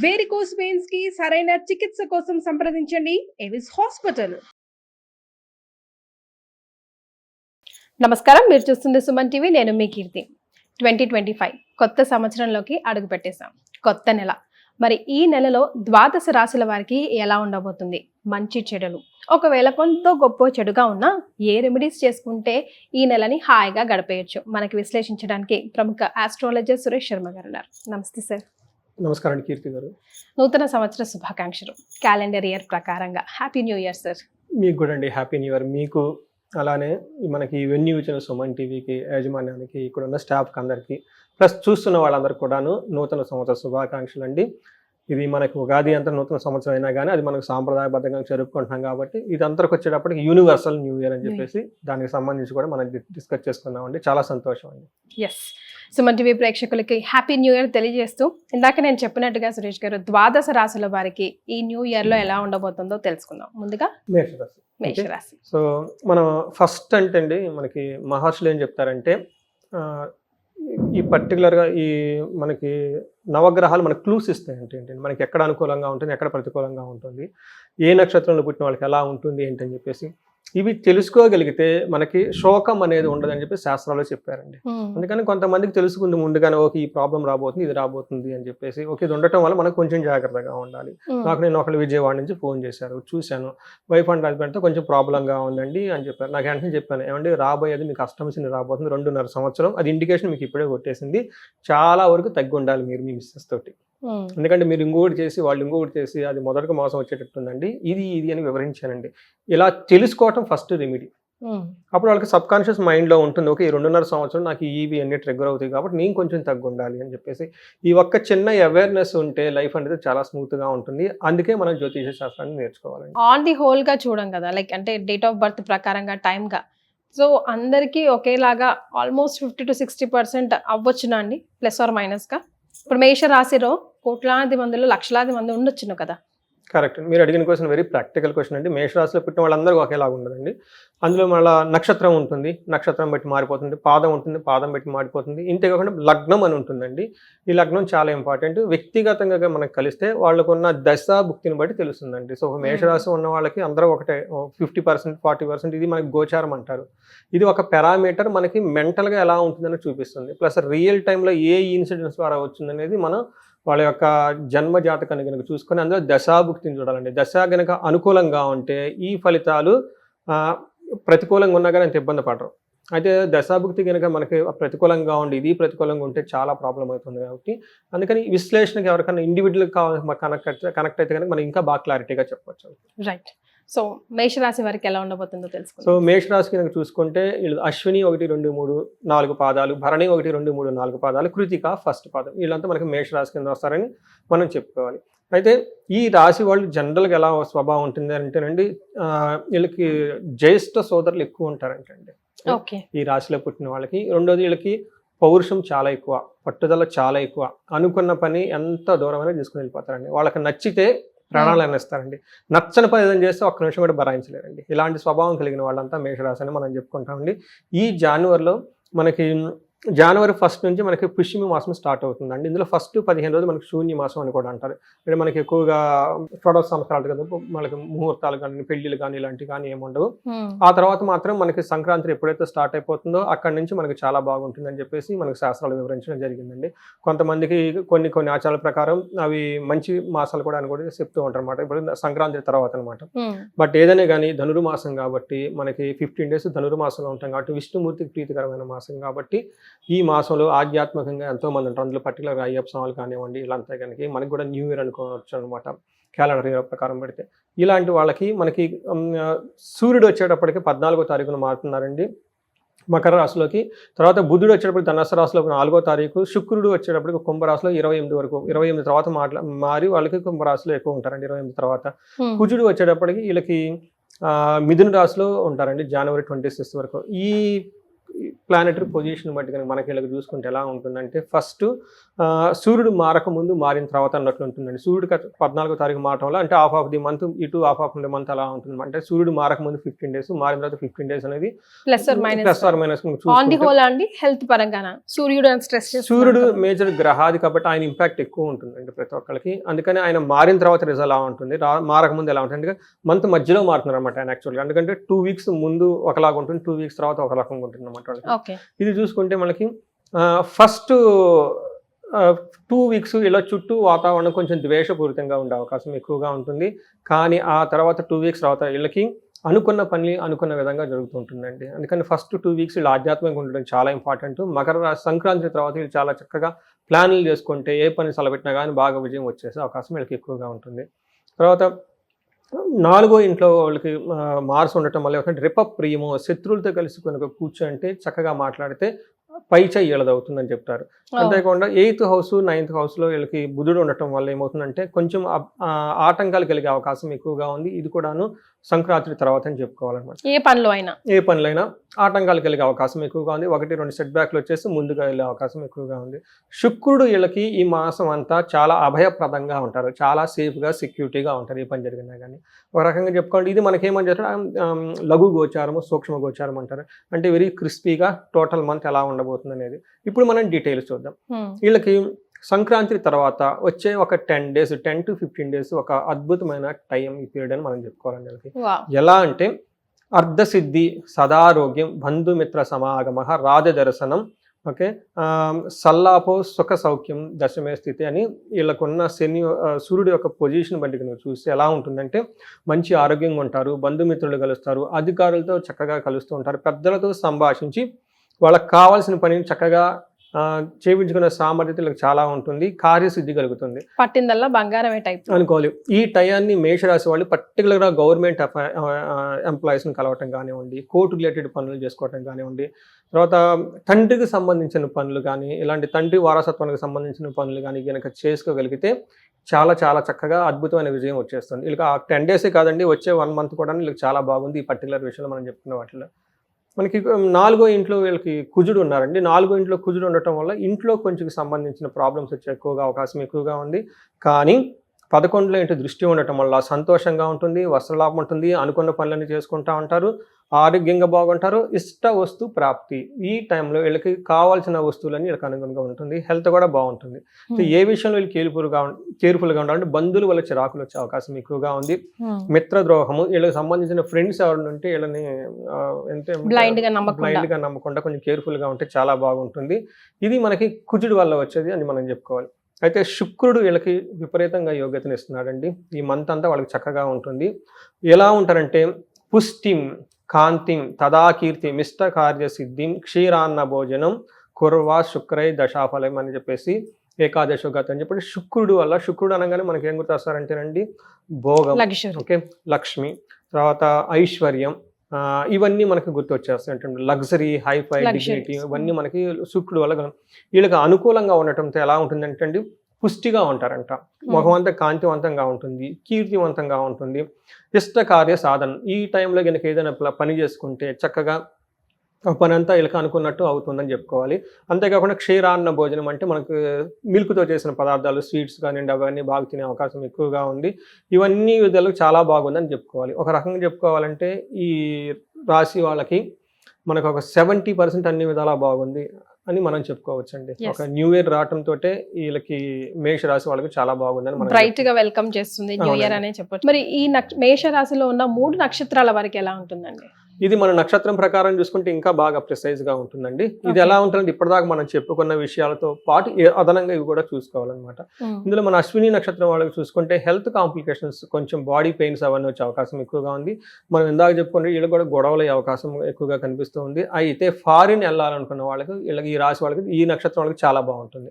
Varicose veins కి సరైన చికిత్స కోసం సంప్రదించండి ఎవిస్ హాస్పిటల్. నమస్కారం, మీరు చూస్తుంది సుమన్ టీవీ. నేను మీ కీర్తి. 2025 కొత్త సంవత్సరంలోకి అడుగు పెట్టేశాం. కొత్త నెల. మరి ఈ నెలలో ద్వాదశ రాశుల వారికి ఎలా ఉండబోతుంది? మంచి చెడులు ఒకవేళ కొంత గొప్ప చెడుగా ఉన్నా ఏ రెమెడీస్ చేసుకుంటే ఈ నెలని హాయిగా గడిపేయచ్చు? మనకి విశ్లేషించడానికి ప్రముఖ ఆస్ట్రాలజర్ సురేష్ శర్మ గారు ఉన్నారు. నమస్తే సార్. నమస్కారం కీర్తి గారు. నూతన సంవత్సర శుభాకాంక్షలు. క్యాలెండర్ ఇయర్ ప్రకారంగా హ్యాపీ న్యూ ఇయర్ సార్. మీకు కూడా అండి హ్యాపీ న్యూ ఇయర్. మీకు అలానే మనకి వెన్యూ ఇచ్చిన సుమన్ టీవీకి యాజమాన్యానికి ఇక్కడ ఉన్న స్టాఫ్కి అందరికీ ప్లస్ చూస్తున్న వాళ్ళందరికీ కూడాను నూతన సంవత్సర శుభాకాంక్షలు అండి. ఇది మనకు ఉగాది అంతా నూతన సంవత్సరం అయినా కానీ అది మనకు సాంప్రదాయబద్ధంగా జరుపుకుంటున్నాం కాబట్టి ఇది అందరికి వచ్చేటప్పటికి యూనివర్సల్ న్యూ ఇయర్ అని చెప్పేసి దానికి సంబంధించి కూడా మనం డిస్కస్ చేసుకుందాం అండి. చాలా సంతోషం అండి. ఎస్, సుమన్ టీవీ ప్రేక్షకులకి హ్యాపీ న్యూ ఇయర్ తెలియజేస్తూ ఇందాక నేను చెప్పినట్టుగా సురేష్ గారు ద్వాదశ రాశుల వారికి ఈ న్యూ ఇయర్ లో ఎలా ఉండబోతుందో తెలుసుకుందాం. ముందుగా మేషరాశి. సో మనం ఫస్ట్ అంటే అండి మనకి మహర్షులు ఏం చెప్తారంటే ఈ పర్టికులర్గా ఈ మనకి నవగ్రహాలు మనకు క్లూస్ ఇస్తాయి ఏంటంటే మనకి ఎక్కడ అనుకూలంగా ఉంటుంది, ఎక్కడ ప్రతికూలంగా ఉంటుంది, ఏ నక్షత్రంలో పుట్టిన వాళ్ళకి ఎలా ఉంటుంది ఏంటని చెప్పేసి ఇవి తెలుసుకోగలిగితే మనకి శోకం అనేది ఉండదని చెప్పి శాస్త్రాలు చెప్పారండి. అందుకని కొంతమందికి తెలుసుకుంది ముందుగానే ఓకే ఈ ప్రాబ్లం రాబోతుంది, ఇది రాబోతుంది అని చెప్పేసి ఓకే ఇది ఉండటం వల్ల మనకు కొంచెం జాగ్రత్తగా ఉండాలి. నాకు నేను ఒకళ్ళు విజయవాడ నుంచి ఫోన్ చేశారు, చూశాను వైఫ్ అండ్ హస్బెండ్తో కొంచెం ప్రాబ్లంగా ఉందండి అని చెప్పారు. నాకు వెంటనే చెప్పాను ఏమంటే రాబోయేది మీకు అష్టమశని రాబోతుంది 2.5 సంవత్సరం, అది ఇండికేషన్ మీకు ఇప్పుడే కొట్టేసింది, చాలా వరకు తగ్గి ఉండాలి మీరు మీ మిస్సెస్ తోటి. ఎందుకంటే మీరు ఇంకొకటి చేసి వాళ్ళు ఇంకొకటి చేసి అది మొదటిగా మోసం వచ్చేటట్టుందండి, ఇది అని వివరించానండి. ఇలా తెలుసుకోవటం ఫస్ట్ రెమెడీ. అప్పుడు వాళ్ళకి సబ్ కాన్షియస్ మైండ్లో ఉంటుంది ఓకే ఈ 2.5 సంవత్సరం నాకు ఇవి అన్ని ట్రిగ్గర్ అవుతాయి కాబట్టి నేను కొంచెం తగ్గు ఉండాలి అని చెప్పేసి ఈ ఒక్క చిన్న అవేర్నెస్ ఉంటే లైఫ్ అనేది చాలా స్మూత్గా ఉంటుంది. అందుకే మనం జ్యోతిష శాస్త్రాన్ని నేర్చుకోవాలండి. ఆన్ ది హోల్ గా చూడం కదా, లైక్ అంటే డేట్ ఆఫ్ బర్త్ ప్రకారంగా టైంగా సో అందరికీ ఒకేలాగా ఆల్మోస్ట్ 50 to 60% అవ్వచ్చునా అండి, ప్లస్ ఆర్ మైనస్గా? ఇప్పుడు మేష రాశిలో కోట్లాది మందిలో లక్షలాది మంది ఉండొచ్చును కదా. కరెక్ట్, మీరు అడిగిన క్వశ్చన్ వెరీ ప్రాక్టికల్ క్వశ్చన్ అండి. మేషరాశిలో పుట్టిన వాళ్ళందరూ ఒకేలాగా ఉండదండి. అందులో మళ్ళీ నక్షత్రం ఉంటుంది, నక్షత్రం బట్టి మారిపోతుంది, పాదం ఉంటుంది, పాదం బట్టి మారిపోతుంది. ఇంతేకాకుండా లగ్నం అని ఉంటుందండి. ఈ లగ్నం చాలా ఇంపార్టెంట్. వ్యక్తిగతంగా మనకు కలిస్తే వాళ్ళకున్న దశాభుక్తిని బట్టి తెలుస్తుందండి. సో మేషరాశి ఉన్న వాళ్ళకి అందరూ ఒకటే 50%, 40% ఇది మనకి గోచారం అంటారు. ఇది ఒక పారామీటర్ మనకి మెంటల్గా ఎలా ఉంటుందని చూపిస్తుంది. ప్లస్ రియల్ టైంలో ఏ ఇన్సిడెంట్స్ ద్వారా వచ్చిందనేది మనం వాళ్ళ యొక్క జన్మ జాతకాన్ని కనుక చూసుకొని అందులో దశాభుక్తిని చూడాలండి. దశ కనుక అనుకూలంగా ఉంటే ఈ ఫలితాలు ప్రతికూలంగా ఉన్నా కానీ అంత ఇబ్బంది పడరు. అయితే దశాభుక్తి కనుక మనకి ప్రతికూలంగా ఉండి ఇది ప్రతికూలంగా ఉంటే చాలా ప్రాబ్లం అవుతుంది. కాబట్టి అందుకని వీశ్లేషణకి ఎవరికైనా ఇండివిజువల్ కనెక్ట్ అయితే కనుక మనం ఇంకా బాగా క్లారిటీగా చెప్పవచ్చు. రైట్. సో మేషరాశి వారికి ఎలా ఉండబోతుందో తెలుసుకో. సో మేషరాశికి కనుక చూసుకుంటే అశ్విని 1, 2, 3, 4 పాదాలు, భరణి 1, 2, 3, 4 పాదాలు, కృతిక ఫస్ట్ పాదం, వీళ్ళంతా మనకి మేషరాశి కింద వస్తారని మనం చెప్పుకోవాలి. అయితే ఈ రాశి వాళ్ళు జనరల్గా ఎలా స్వభావం ఉంటుంది అంటేనండి వీళ్ళకి జ్యేష్ఠ సోదరులు ఎక్కువ ఉంటారంటండి ఈ రాశిలో పుట్టిన వాళ్ళకి. రెండోది వీళ్ళకి పౌరుషం చాలా ఎక్కువ, పట్టుదల చాలా ఎక్కువ, అనుకున్న పని ఎంత దూరమైనా తీసుకుని వెళ్ళిపోతారండి. వాళ్ళకి నచ్చితే ప్రాణాలను ఇస్తారండి, నచ్చని పని ఏదైనా చేస్తే ఒక్క నిమిషం కూడా భరాయించలేరండి. ఇలాంటి స్వభావం కలిగిన వాళ్ళంతా మేషరాశి అని మనం చెప్పుకుంటామండి. ఈ జనవరిలో మనకి జనవరి 1 నుంచి మనకి పుష్యమి మాసం స్టార్ట్ అవుతుందండి. ఇందులో ఫస్ట్ 15 రోజులు మనకి శూన్య మాసం అని కూడా అంటారు. అంటే మనకి ఎక్కువగా షోడశ సంవత్సరాలు కదా మనకి ముహూర్తాలు కానీ పెళ్లిళ్ళు కానీ ఇలాంటివి కానీ ఏముండవు. ఆ తర్వాత మాత్రం మనకి సంక్రాంతి ఎప్పుడైతే స్టార్ట్ అయిపోతుందో అక్కడి నుంచి మనకి చాలా బాగుంటుందని చెప్పేసి మనకి శాస్త్రాలు వివరించడం జరిగిందండి. కొంతమందికి కొన్ని ఆచారాల ప్రకారం అవి మంచి మాసాలు కూడా అని కూడా చెప్తూ ఉంటారు అనమాట. ఇప్పుడు సంక్రాంతి తర్వాత అనమాట. బట్ ఏదైనా కానీ ధనుర్మాసం కాబట్టి మనకి 15 days ధనుర్మాసంలో ఉంటాం కాబట్టి విష్ణుమూర్తికి ప్రీతికరమైన మాసం కాబట్టి ఈ మాసంలో ఆధ్యాత్మికంగా ఎంతో మంది ఉంటారు. అందులో పర్టికులర్గా అయ్యప్ప స్వాములు కానివ్వండి ఇలాంతా కనుక మనకి కూడా న్యూ ఇయర్ అనుకోవచ్చు అనమాట క్యాలెండర్ ఇయర్ ప్రకారం పెడితే. ఇలాంటి వాళ్ళకి మనకి సూర్యుడు వచ్చేటప్పటికి 14వ తారీఖున మారుతున్నారండి మకర రాశిలోకి. తర్వాత బుధుడు వచ్చేటప్పటికి ధనుసు రాశిలో 4వ తారీఖు, శుక్రుడు వచ్చేటప్పటికి కుంభరాశిలో 28 వరకు, 28 తర్వాత మారి వాళ్ళకి కుంభరాశిలో ఎక్కువ ఉంటారండి 28 తర్వాత. కుజుడు వచ్చేటప్పటికి వీళ్ళకి మిథున రాశిలో ఉంటారండి జనవరి 26 వరకు. ఈ ప్లానెటరీ పొజిషన్ బట్టి కనుక మనకి ఇలా చూసుకుంటే ఎలా ఉంటుందంటే ఫస్ట్ సూర్యుడు మారక ముందు మారిన తర్వాత అన్నట్లు ఉంటుందండి. సూర్యుడు 14వ తారీఖు మారటం వల్ల అంటే హాఫ్ ఆఫ్ ది మంత్ ఇటు హాఫ్ ఆఫ్ ది మంత్ అలా ఉంటుంది. అంటే సూర్యుడు మారక ముందు 15 days, మారిన తర్వాత 15 days అనేది plus or minus on the whole అండి. హెల్త్ పరంగా సూర్యుడు మేజర్ గ్రహాది కాబట్టి ఆయన ఇంపాక్ట్ ఎక్కువ ఉంటుందండి ప్రతి ఒక్కరికి. అందుకని ఆయన మారిన తర్వాత రిజల్ట్ ఎలా ఉంటుంది, మారక ముందు ఎలా ఉంటుంది, మంత్ మధ్యలో మారుతున్నారు అనమాట ఆయన యాక్చువల్గా. ఎందుకంటే 2 weeks ముందు ఒకలాగా ఉంటుంది, 2 weeks తర్వాత ఒక రకంగా ఉంటుంది అనమాట. ఇది చూసుకుంటే మనకి ఫస్ట్ 2 weeks ఇలా చుట్టూ వాతావరణం కొంచెం ద్వేషపూరితంగా ఉండే అవకాశం ఎక్కువగా ఉంటుంది. కానీ ఆ తర్వాత 2 weeks తర్వాత వీళ్ళకి అనుకున్న పని అనుకున్న విధంగా జరుగుతుంటుందండి. అందుకని ఫస్ట్ 2 weeks వీళ్ళు ఆధ్యాత్మికంగా ఉండడం చాలా ఇంపార్టెంట్. సంక్రాంతి తర్వాత వీళ్ళు చాలా చక్కగా ప్లాన్లు చేసుకుంటే ఏ పని సెలబెట్టినా కానీ బాగా విజయం వచ్చేసే అవకాశం వీళ్ళకి ఎక్కువగా ఉంటుంది. తర్వాత 4వ ఇంట్లో వాళ్ళకి మార్స్ ఉండటం వల్ల ఏంటంటే రిపప్రియము, శత్రువులతో కలిసి కనుక కూర్చోంటే చక్కగా మాట్లాడితే పై చెయ్యి అవుతుందని చెప్తారు. అంతేకాకుండా 8th house 9th house వీళ్ళకి బుధుడు ఉండటం వల్ల ఏమవుతుందంటే కొంచెం ఆటంకాలు కలిగే అవకాశం ఎక్కువగా ఉంది. ఇది కూడాను సంక్రాంతి తర్వాత అని చెప్పుకోవాలన్నమాట. ఏ పనులైనా ఆటంకాలు కలిగే అవకాశం ఎక్కువగా ఉంది. 1-2 సెట్ బ్యాక్లు వచ్చేసి ముందుగా వెళ్ళే అవకాశం ఎక్కువగా ఉంది. శుక్రుడు వీళ్ళకి ఈ మాసం అంతా చాలా అభయప్రదంగా ఉంటారు, చాలా సేఫ్గా సెక్యూరిటీగా ఉంటారు ఏ పని జరిగినా కానీ. ఒక రకంగా చెప్పుకోండి ఇది మనకేమని చెప్తారు లఘు గోచారము, సూక్ష్మ గోచారం అంటారు. అంటే వెరీ క్రిస్పీగా టోటల్ మంత్ ఎలా ఉండబోతుంది అనేది. ఇప్పుడు మనం డీటెయిల్స్ చూద్దాం. వీళ్ళకి సంక్రాంతి తర్వాత వచ్చే ఒక 10 to 15 days ఒక అద్భుతమైన టైం ఈ పీరియడ్ అని మనం చెప్పుకోవాలండి. వీళ్ళకి ఎలా అంటే అర్ధసిద్ధి, సదారోగ్యం, బంధుమిత్ర సమాగమ, రాజదర్శనం, ఓకే, సల్లాపో, సుఖ సౌఖ్యం, దశమే స్థితి అని వీళ్ళకున్న సూర్యుడు యొక్క పొజిషన్ బట్టి నువ్వు చూస్తే ఎలా ఉంటుందంటే మంచి ఆరోగ్యంగా ఉంటారు, బంధుమిత్రులు కలుస్తారు, అధికారులతో చక్కగా కలుస్తూ ఉంటారు, పెద్దలతో సంభాషించి వాళ్ళకి కావాల్సిన పనిని చక్కగా చేయించుకునే సామర్థ్యతలకు చాలా ఉంటుంది, కార్యసిద్ధి కలుగుతుంది. పట్టిందల్లా బంగారమే టైప్ అనుకోవాలి. ఈ టయాన్ని మేషరాశి వాళ్ళు పర్టికులర్గా గవర్నమెంట్ ఎంప్లాయీస్ని కలవటం కానివ్వండి, కోర్టు రిలేటెడ్ పనులు చేసుకోవటం కానివ్వండి, తర్వాత తండ్రికి సంబంధించిన పనులు కానీ ఇలాంటి తండ్రి వారసత్వానికి సంబంధించిన పనులు కానీ కనుక చేసుకోగలిగితే చాలా చాలా చక్కగా అద్భుతమైన విజయం వచ్చేస్తుంది. వీళ్ళకి ఆ 10 days కాదండి, వచ్చే 1 month కూడా వీళ్ళకి చాలా బాగుంది. ఈ పర్టికులర్ విషయంలో మనం చెప్పుకున్న వాటిలో మనకి 4వ ఇంట్లో వీళ్ళకి కుజుడు ఉన్నారండి. 4వ ఇంట్లో కుజుడు ఉండటం వల్ల ఇంట్లో కొంచెం సంబంధించిన ప్రాబ్లమ్స్ వచ్చే అవకాశం ఎక్కువగా ఉంది. కానీ 11లో ఇంటి దృష్టి ఉండటం వల్ల సంతోషంగా ఉంటుంది, వస్త్రలాభం ఉంటుంది, అనుకున్న పనులన్నీ చేసుకుంటూ ఉంటారు, ఆరోగ్యంగా బాగుంటారు, ఇష్ట వస్తు ప్రాప్తి. ఈ టైంలో వీళ్ళకి కావాల్సిన వస్తువులన్నీ వీళ్ళకి అనుగుణంగా ఉంటుంది, హెల్త్ కూడా బాగుంటుంది. సో ఏ విషయంలో వీళ్ళు కేర్ఫుల్గా ఉండాలంటే బంధువుల వల్ల చిరాకులు వచ్చే అవకాశం ఎక్కువగా ఉంది. మిత్రద్రోహము, వీళ్ళకి సంబంధించిన ఫ్రెండ్స్ ఎవరు ఉంటే వీళ్ళని బ్లైండ్ గా నమ్మకుండా కొంచెం కేర్ఫుల్గా ఉంటే చాలా బాగుంటుంది. ఇది మనకి కుజుడు వల్ల వచ్చేది అని మనం చెప్పుకోవాలి. అయితే శుక్రుడు వీళ్ళకి విపరీతంగా యోగ్యతను ఇస్తున్నాడండి. ఈ మంత్ అంతా వాళ్ళకి చక్కగా ఉంటుంది. ఎలా ఉంటారంటే పుష్టిం, కాంతిం, తదాకీర్తి, మిష్ట కార్య సిద్ధిం, క్షీరాన్న భోజనం, కుర్వా శుక్రై దశాఫలం అని చెప్పేసి ఏకాదశోగత అని చెప్పి శుక్రుడు అనగానే మనకి ఏం గుర్తొస్తారంటేనండి భోగం, ఓకే, లక్ష్మి, తర్వాత ఐశ్వర్యం, ఇవన్నీ మనకి గుర్తొచ్చేస్తాయి. అంటే లగ్జరీ, హైఫై, డిగ్నిటీ, ఇవన్నీ మనకి శుక్రుడు వల్ల వీళ్ళకి అనుకూలంగా ఉండటంతో ఎలా ఉంటుందంటే అండి పుష్టిగా ఉంటారంట, ముఖం అంతా కాంతివంతంగా ఉంటుంది, కీర్తివంతంగా ఉంటుంది, ఇష్ట కార్య సాధన. ఈ టైంలో కనుక ఏదైనా పని చేసుకుంటే చక్కగా పని అంతా వీళ్ళకి అనుకున్నట్టు అవుతుందని చెప్పుకోవాలి. అంతేకాకుండా క్షీరాన్న భోజనం అంటే మనకు మిల్క్తో చేసిన పదార్థాలు, స్వీట్స్ కానివ్వండి, అవన్నీ బాగా తినే అవకాశం ఎక్కువగా ఉంది. ఇవన్నీ విధాలకు చాలా బాగుందని చెప్పుకోవాలి. ఒక రకంగా చెప్పుకోవాలంటే ఈ రాశి వాళ్ళకి మనకు ఒక 70% అన్ని విధాలా బాగుంది అని మనం చెప్పుకోవచ్చు అండి. ఒక న్యూ ఇయర్ రావడంతో వీళ్ళకి మేష రాశి వాళ్ళకి చాలా బాగుందని బ్రైట్ గా వెల్కమ్ చేస్తుంది న్యూ ఇయర్ అనే చెప్పొచ్చు. మరి ఈ మేష రాశిలో ఉన్న 3 నక్షత్రాల వరకు ఎలా ఉంటుందండి? ఇది మన నక్షత్రం ప్రకారం చూసుకుంటే ఇంకా బాగా ప్రిసైజ్ గా ఉంటుందండి. ఇది ఎలా ఉంటుందంటే ఇప్పటిదాకా మనం చెప్పుకున్న విషయాలతో పాటు అదనంగా ఇవి కూడా చూసుకోవాలన్నమాట. ఇందులో మన అశ్విని నక్షత్రం వాళ్ళకి చూసుకుంటే హెల్త్ కాంప్లికేషన్స్, కొంచెం బాడీ పెయిన్స్ అవన్నీ వచ్చే అవకాశం ఎక్కువగా ఉంది. మనం ఇందాక చెప్పుకుంటే వీళ్ళు కూడా గొడవలు అయ్యే అవకాశం ఎక్కువగా కనిపిస్తూ ఉంది. అయితే ఫారిన్ వెళ్ళాలనుకున్న వాళ్ళకి వీళ్ళకి ఈ రాశి వాళ్ళకి ఈ నక్షత్రం వాళ్ళకి చాలా బాగుంటుంది.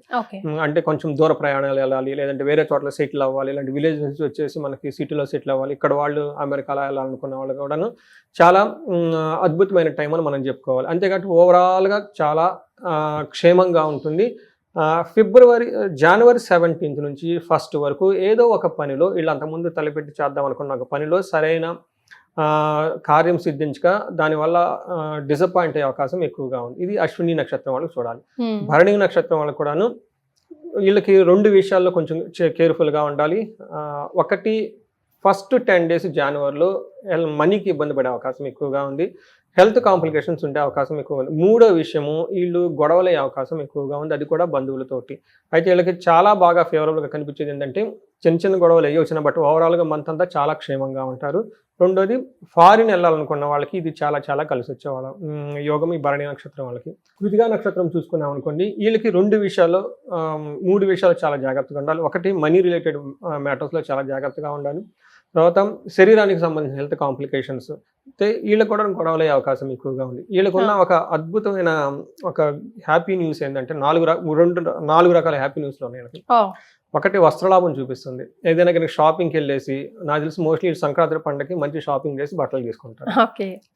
అంటే కొంచెం దూర ప్రయాణాలు వెళ్ళాలి, లేదంటే వేరే చోట్ల సెటిల్ అవ్వాలి, ఇలాంటి విలేజ్ నుంచి వచ్చేసి మనకి సిటీలో సెటిల్ అవ్వాలి, ఇక్కడ వాళ్ళు అమెరికాలో వెళ్ళాలనుకున్న వాళ్ళు కూడాను చాలా అద్భుతమైన టైం అని మనం చెప్పుకోవాలి. అంతేకాదు ఓవరాల్గా చాలా క్షేమంగా ఉంటుంది. జనవరి 17 నుంచి 1 వరకు ఏదో ఒక పనిలో వీళ్ళు అంతకుముందు తలపెట్టి చేద్దాం అనుకున్న ఒక పనిలో సరైన కార్యం సిద్ధించక దానివల్ల డిసప్పాయింట్ అయ్యే అవకాశం ఎక్కువగా ఉంది. ఇది అశ్విని నక్షత్రం వాళ్ళకి చూడాలి. భరణి నక్షత్రం వాళ్ళకి కూడాను వీళ్ళకి 2 విషయాల్లో కొంచెం కేర్ఫుల్గా ఉండాలి. ఒకటి, ఫస్ట్ 10 days జనవరిలో మనీకి ఇబ్బంది పడే అవకాశం ఎక్కువగా ఉంది. హెల్త్ కాంప్లికేషన్స్ ఉండే అవకాశం ఎక్కువ ఉంది. 3వ విషయము, వీళ్ళు గొడవలయ్యే అవకాశం ఎక్కువగా ఉంది, అది కూడా బంధువులతోటి. అయితే వీళ్ళకి చాలా బాగా ఫేవరబుల్గా కనిపించేది ఏంటంటే చిన్న గొడవలు అయ్యి వచ్చిన బట్ ఓవరాల్గా మంత్ అంతా చాలా క్షేమంగా ఉంటారు. రెండోది, ఫారిన్ వెళ్ళాలనుకున్న వాళ్ళకి ఇది చాలా చాలా కలిసి వచ్చే వాళ్ళ యోగం ఈ భరణి నక్షత్రం వాళ్ళకి. కృతికా నక్షత్రం చూసుకున్నాం అనుకోండి, వీళ్ళకి 2 విషయాల్లో 3 విషయాలు చాలా జాగ్రత్తగా ఉండాలి. ఒకటి, మనీ రిలేటెడ్ మ్యాటర్స్లో చాలా జాగ్రత్తగా ఉండాలి. తర్వాత శరీరానికి సంబంధించిన హెల్త్ కాంప్లికేషన్స్, అయితే వీళ్ళకి కూడా గొడవలయ్యే అవకాశం ఎక్కువగా ఉంది. వీళ్ళకున్న ఒక అద్భుతమైన ఒక హ్యాపీ న్యూస్ ఏంటంటే 4 రకాల హ్యాపీ న్యూస్లో ఉన్నాయి వీళ్ళకి. ఒకటి, వస్త్రలాభం చూపిస్తుంది. ఏదైనా కనుక షాపింగ్కి వెళ్ళేసి, నాకు తెలిసి మోస్ట్లీ సంక్రాంతి పండుగకి మంచి షాపింగ్ చేసి బట్టలు తీసుకుంటారు.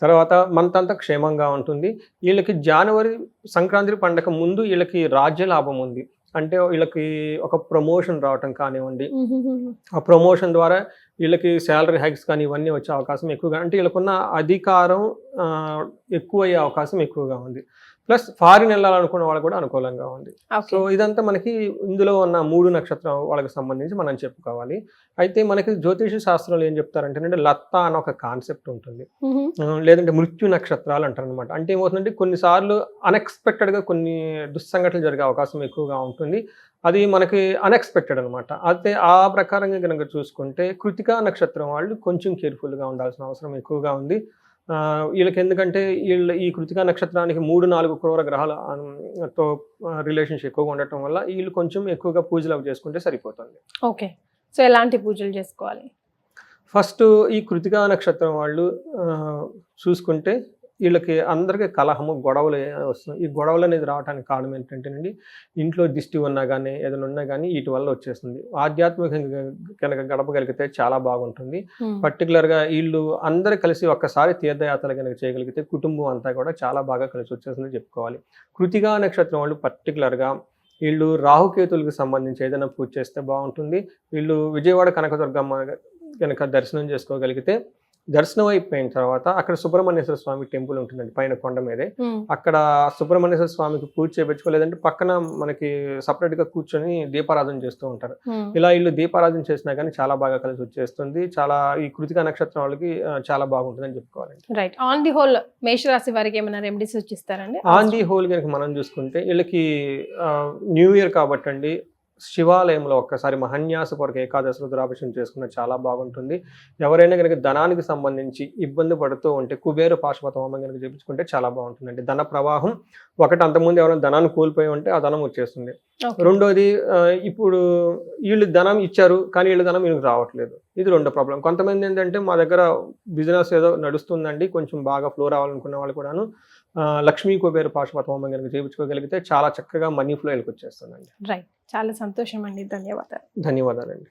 తర్వాత మంత్ అంతా క్షేమంగా ఉంటుంది. వీళ్ళకి జనవరి సంక్రాంతి పండుగ ముందు వీళ్ళకి రాజ్య లాభం ఉంది. అంటే వీళ్ళకి ఒక ప్రమోషన్ రావటం కానివ్వండి, ఆ ప్రమోషన్ ద్వారా వీళ్ళకి శాలరీ హైక్స్ కానీ ఇవన్నీ వచ్చే అవకాశం ఎక్కువగా, అంటే వీళ్ళకున్న అధికారం ఎక్కువ అయ్యే అవకాశం ఎక్కువగా ఉంది. ప్లస్ ఫారిన్ వెళ్ళాలనుకున్న వాళ్ళు కూడా అనుకూలంగా ఉంది. సో ఇదంతా మనకి ఇందులో ఉన్న 3 నక్షత్రం వాళ్ళకి సంబంధించి మనం చెప్పుకోవాలి. అయితే మనకి జ్యోతిష శాస్త్రంలో ఏం చెప్తారంటే లత్త అన్న ఒక కాన్సెప్ట్ ఉంటుంది, లేదంటే మృత్యు నక్షత్రాలు అంటారు అనమాట. అంటే ఏమవుతుందంటే కొన్నిసార్లు అన్ఎక్స్పెక్టెడ్గా కొన్ని దుస్సంఘటనలు జరిగే అవకాశం ఎక్కువగా ఉంటుంది. అది మనకి అన్ఎక్స్పెక్టెడ్ అనమాట. అయితే ఆ ప్రకారంగా కనుక చూసుకుంటే కృతికా నక్షత్రం వాళ్ళు కొంచెం కేర్ఫుల్గా ఉండాల్సిన అవసరం ఎక్కువగా ఉంది. వీళ్ళకి ఎందుకంటే ఈ కృతికా నక్షత్రానికి 3-4 క్రూర గ్రహాలతో రిలేషన్షిప్ ఎక్కువగా ఉండటం వల్ల వీళ్ళు కొంచెం ఎక్కువగా పూజలు అవి చేసుకుంటే సరిపోతుంది. ఓకే, సో ఎలాంటి పూజలు చేసుకోవాలి? ఫస్ట్, ఈ కృతికా నక్షత్రం వాళ్ళు చూసుకుంటే వీళ్ళకి అందరికీ కలహము, గొడవలు వస్తుంది. ఈ గొడవలు అనేది రావడానికి కారణం ఏంటంటేనండి, ఇంట్లో దిష్టి ఉన్నా కానీ ఏదైనా ఉన్నా కానీ వీటి వల్ల వచ్చేస్తుంది. ఆధ్యాత్మికంగా కనుక గడపగలిగితే చాలా బాగుంటుంది. పర్టికులర్గా వీళ్ళు అందరూ కలిసి ఒక్కసారి తీర్థయాత్రలు కనుక చేయగలిగితే కుటుంబం అంతా కూడా చాలా బాగా కలిసి వచ్చేస్తుంది చెప్పుకోవాలి. కృతికా నక్షత్రం వాళ్ళు పర్టికులర్గా వీళ్ళు రాహుకేతులకు సంబంధించి ఏదైనా పూజ చేస్తే బాగుంటుంది. వీళ్ళు విజయవాడ కనకదుర్గమ్మ కనుక దర్శనం చేసుకోగలిగితే, దర్శనం అయిపోయిన తర్వాత అక్కడ సుబ్రహ్మణ్యేశ్వర స్వామి టెంపుల్ ఉంటుందండి పైన కొండ మీదే. అక్కడ సుబ్రహ్మణ్యేశ్వర స్వామికి పూజ చేయించుకోలేదంటే పక్కన మనకి సపరేట్ గా కూర్చొని దీపారాధన చేస్తూ ఉంటారు. ఇలా వీళ్ళు దీపారాధన చేసినా కానీ చాలా బాగా కలిసి వచ్చేస్తుంది. చాలా ఈ కృతికా నక్షత్రం వాళ్ళకి చాలా బాగుంటుందని చెప్పుకోవాలండి. రైట్. ఆన్ ది హోల్ మేషరాశి వారికి ఏమైనా రెమెడీస్ సూచిస్తారండి? ఆన్ ది హోల్ కనుక మనం చూసుకుంటే వీళ్ళకి న్యూ ఇయర్ కాబట్టి అండి, శివాలయంలో ఒక్కసారి మహాన్యాసపూర్వక ఏకాదశి రుద్రాభిషేకం చేసుకున్న చాలా బాగుంటుంది. ఎవరైనా కనుక ధనానికి సంబంధించి ఇబ్బంది పడుతూ ఉంటే కుబేర పాశుపత హోమం కనుక చేయించుకుంటే చాలా బాగుంటుందండి. ధన ప్రవాహం ఒకటి, అంతకుముందు ఎవరైనా ధనాన్ని కోల్పోయి ఉంటే ఆ ధనం వచ్చేస్తుంది. రెండోది, ఇప్పుడు వీళ్ళు ధనం ఇచ్చారు కానీ వీళ్ళ ధనం వీళ్ళకి రావట్లేదు, ఇది 2వ ప్రాబ్లం. కొంతమంది ఏంటంటే మా దగ్గర బిజినెస్ ఏదో నడుస్తుందండి, కొంచెం బాగా ఫ్లో రావాలనుకున్న వాళ్ళు కూడాను లక్ష్మీ కుబేర పాశుపత హోమం కనుక చేయించుకోగలిగితే చాలా చక్కగా మనీ ఫ్లో వీళ్ళకి వచ్చేస్తుందండి. రైట్, చాలా సంతోషం అండి. ధన్యవాదాలు. ధన్యవాదాలండి.